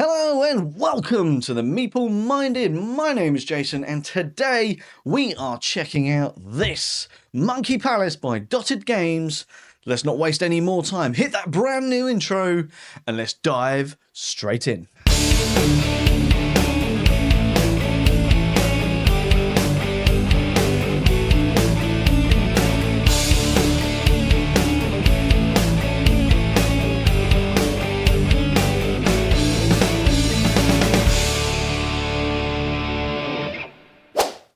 Hello and welcome to the Meeple Minded. My name is Jason and today we are checking out this Monkey Palace by Dotted Games. Let's not waste any more time. Hit that brand new intro and let's dive straight in.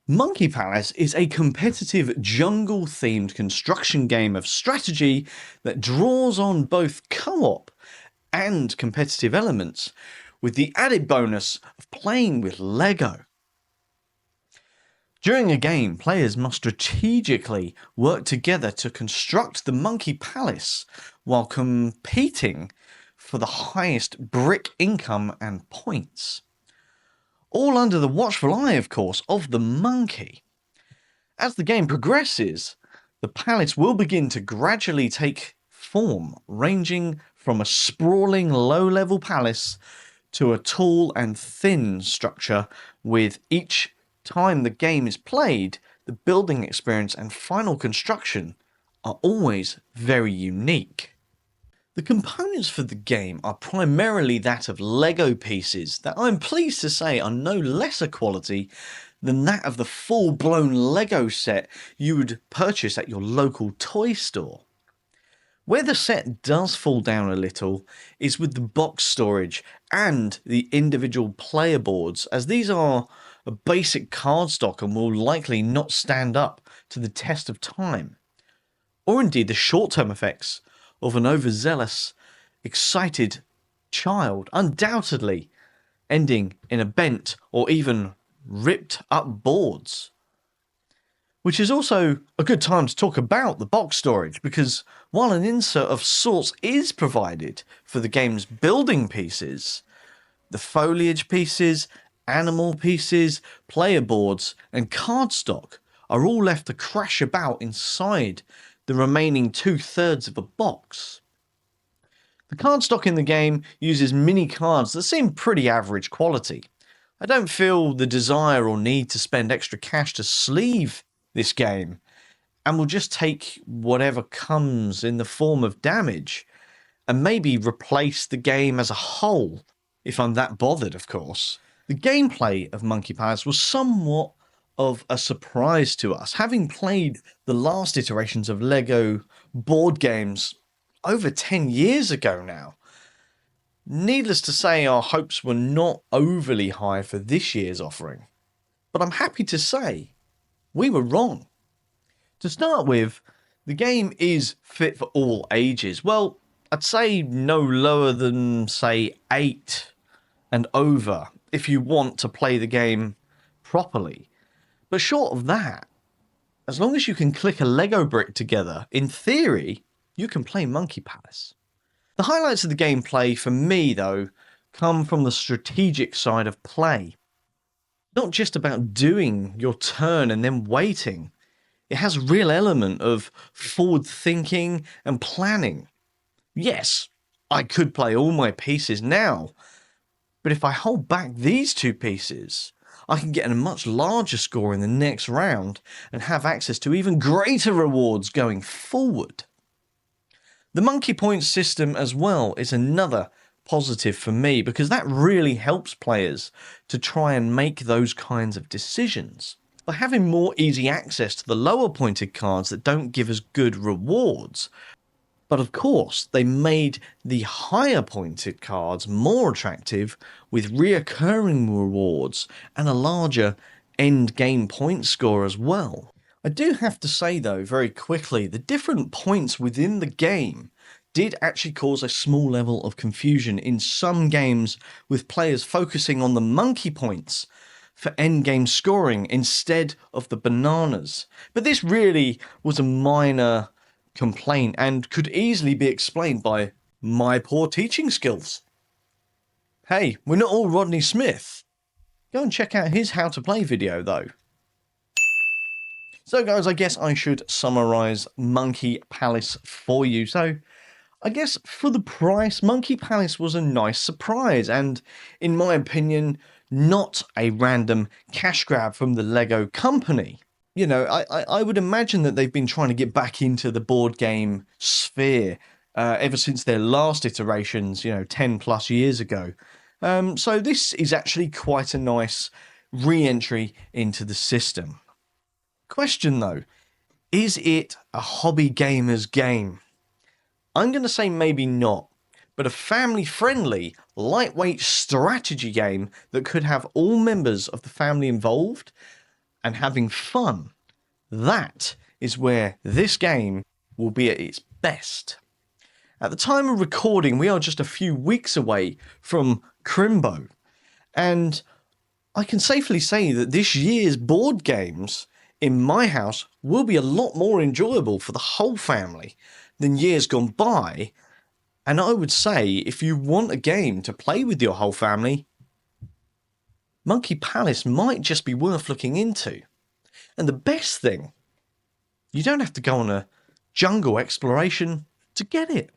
Monkey Palace is a competitive jungle-themed construction game of strategy that draws on both co-op and competitive elements, with the added bonus of playing with Lego. During a game, players must strategically work together to construct the Monkey Palace while competing for the highest brick income and points. All under the watchful eye, of course, of the monkey. As the game progresses, the palace will begin to gradually take form, ranging from a sprawling low-level palace to a tall and thin structure. With each time the game is played, the building experience and final construction are always very unique. The components for the game are primarily that of Lego pieces that I'm pleased to say are no lesser quality than that of the full-blown Lego set you would purchase at your local toy store. Where the set does fall down a little is with the box storage and the individual player boards, as these are a basic cardstock and will likely not stand up to the test of time, or indeed the short-term effects of an overzealous, excited child, undoubtedly ending in a bent or even ripped up boards. Which is also a good time to talk about the box storage, because while an insert of sorts is provided for the game's building pieces, the foliage pieces, animal pieces, player boards and cardstock are all left to crash about inside the remaining 2/3 of a box. The cardstock in the game uses mini cards that seem pretty average quality. I don't feel the desire or need to spend extra cash to sleeve this game, and will just take whatever comes in the form of damage, and maybe replace the game as a whole, if I'm that bothered, of course. The gameplay of Monkey Palace was somewhat of a surprise to us, having played the last iterations of Lego board games over 10 years ago now. Needless to say, our hopes were not overly high for this year's offering, but I'm happy to say we were wrong. To start with, the game is fit for all ages. Well, I'd say no lower than, say, 8 and over if you want to play the game properly. But short of that, as long as you can click a Lego brick together, in theory, you can play Monkey Palace. The highlights of the gameplay for me, though, come from the strategic side of play. Not just about doing your turn and then waiting. It has a real element of forward thinking and planning. Yes, I could play all my pieces now, but if I hold back these 2 pieces, I can get a much larger score in the next round and have access to even greater rewards going forward. The monkey points system as well is another positive for me, because that really helps players to try and make those kinds of decisions. By having more easy access to the lower pointed cards that don't give as good rewards, but of course, they made the higher pointed cards more attractive with reoccurring rewards and a larger end game point score as well. I do have to say though, very quickly, the different points within the game did actually cause a small level of confusion in some games, with players focusing on the monkey points for end game scoring instead of the bananas. But this really was a minor complaint and could easily be explained by my poor teaching skills. Hey, we're not all Rodney Smith. Go and check out his how to play video though. So guys, I guess I should summarise Monkey Palace for you. So I guess for the price, Monkey Palace was a nice surprise, and in my opinion, not a random cash grab from the Lego company. You know, I would imagine that they've been trying to get back into the board game sphere ever since their last iterations, 10 plus years ago. So this is actually quite a nice re entry into the system. Question though, is it a hobby gamer's game? I'm going to say maybe not, but a family friendly, lightweight strategy game that could have all members of the family involved and having fun. That is where this game will be at its best. At the time of recording, we are just a few weeks away from Crimbo, and I can safely say that this year's board games in my house will be a lot more enjoyable for the whole family than years gone by. And I would say if you want a game to play with your whole family, Monkey Palace might just be worth looking into. And the best thing, you don't have to go on a jungle exploration to get it.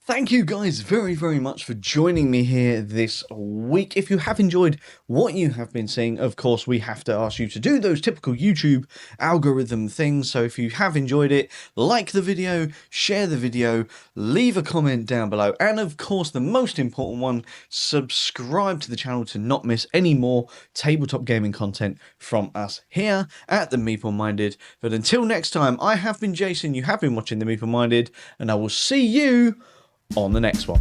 Thank you guys very, very much for joining me here this week. If you have enjoyed what you have been seeing, of course, we have to ask you to do those typical YouTube algorithm things. So if you have enjoyed it, like the video, share the video, leave a comment down below. And of course, the most important one, subscribe to the channel to not miss any more tabletop gaming content from us here at the Meeple Minded. But until next time, I have been Jason, you have been watching the Meeple Minded, and I will see you on the next one.